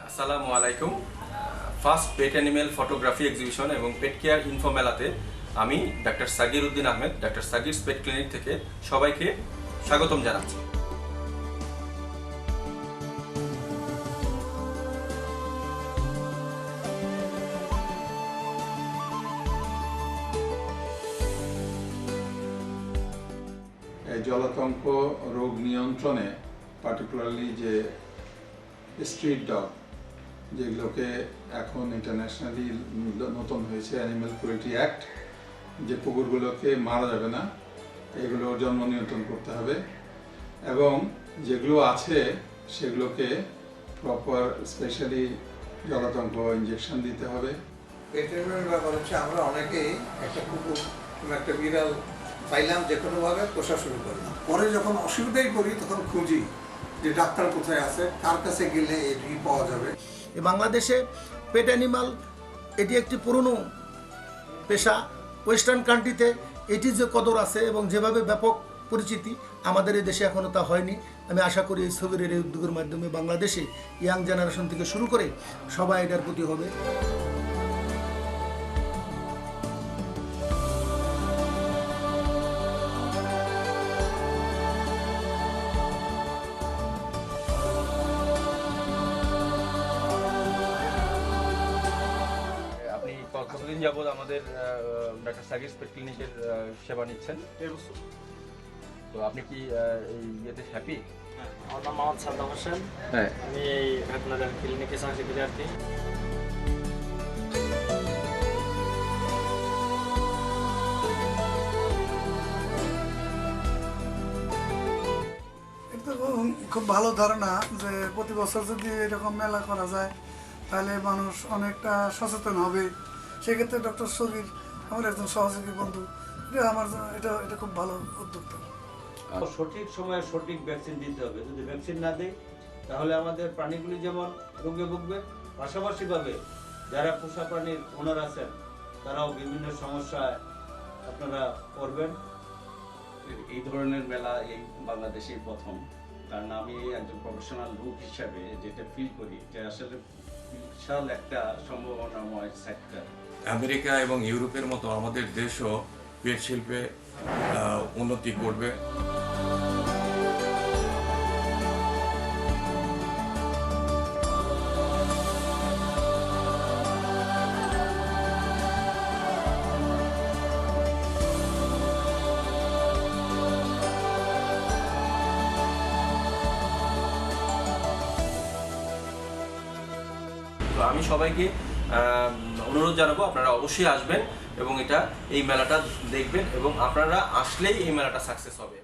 আসসালামু আলাইকুম। First pet animal photography exhibition এবং পেট কেয়ার ইনফো মেলাতে আমি doctor Sagir Uddin Ahmed, doctor Sagir's pet clinic থেকে সবাইকে স্বাগতম জানাচ্ছি। এই জলাতঙ্ক রোগ নিয়ন্ত্রণে পার্টিকুলারলি যে স্ট্রিট ডগ যেগুলোকে এখন ইন্টারন্যাশনালি নতুন হয়েছে অ্যানিম্যাল ক্রুয়েলটি অ্যাক্ট, যে কুকুরগুলোকে মারা যাবে না, এগুলোর জন্ম নিয়ন্ত্রণ করতে হবে এবং যেগুলো আছে সেগুলোকে প্রপার স্পেশালি জলাতঙ্ক ইঞ্জেকশন দিতে হবে। ভেটেরিনারি ব্যাপার হচ্ছে আমরা অনেকেই একটা কুকুর কিংবা একটা বিড়াল পাইলাম যে কোনোভাবে পোষা শুরু করি, পরে যখন অসুবিধায় পড়ি তখন খুঁজি যে ডাক্তার কোথায় আছে, কার কাছে গেলে এটি পাওয়া যাবে। বাংলাদেশে পেট অ্যানিমাল এটি একটি পুরনো পেশা। ওয়েস্টার্ন কান্ট্রিতে এটি যে কদর আছে এবং যেভাবে ব্যাপক পরিচিতি, আমাদের এই দেশে এখনও তা হয়নি। আমি আশা করি এই সগিরের এই উদ্যোগের মাধ্যমে বাংলাদেশে ইয়াং জেনারেশন থেকে শুরু করে সবাই এটার প্রতি হবে। আপনি কতদিন যাবত আমাদের ডাক্তার সাগিরস পেট ক্লিনিকের সেবা নিচ্ছেন? তো আপনি কি এই ইয়েতে হ্যাপি? আমার নাম মোহাম্মদ সাদ্দাম হোসেন। হ্যাঁ, আমি এই ভেটেরিনারি ক্লিনিকে চাকরি করি আর কি। এটা খুব ভালো ধারণা যে প্রতি বছর যদি এরকম মেলা করা যায় তাহলে মানুষ অনেকটা সচেতন হবে। সেক্ষেত্রে ডক্টর সগির আমার একজন সহযোগী বন্ধু, এটা খুব ভালো উদ্যোক্তা। সঠিক সময়ে সঠিক ভ্যাকসিন দিতে হবে। যদি ভ্যাকসিন না দেয় তাহলে আমাদের প্রাণীগুলি যেমন রোগে ভুগবে, পাশাপাশিভাবে যারা পোষা প্রাণীর ওনার আছেন তারাও বিভিন্ন সমস্যায় আপনারা পড়বেন। এই ধরনের মেলা এই বাংলাদেশেই প্রথম, কারণ আমি একজন প্রফেশনাল লোক হিসাবে যেটা ফিল করি যে আসলে বিশাল একটা সম্ভাবনাময় সেক্টর। আমেরিকা এবং ইউরোপের মতো আমাদের দেশও পেট শিল্পে উন্নতি করবে। তো আমি সবাইকে অনুরোধ জানাবো আপনারা অবশ্যই আসবেন এবং এই মেলাটা দেখবেন এবং আপনারা আসলেই এই মেলাটা সাকসেস হবে।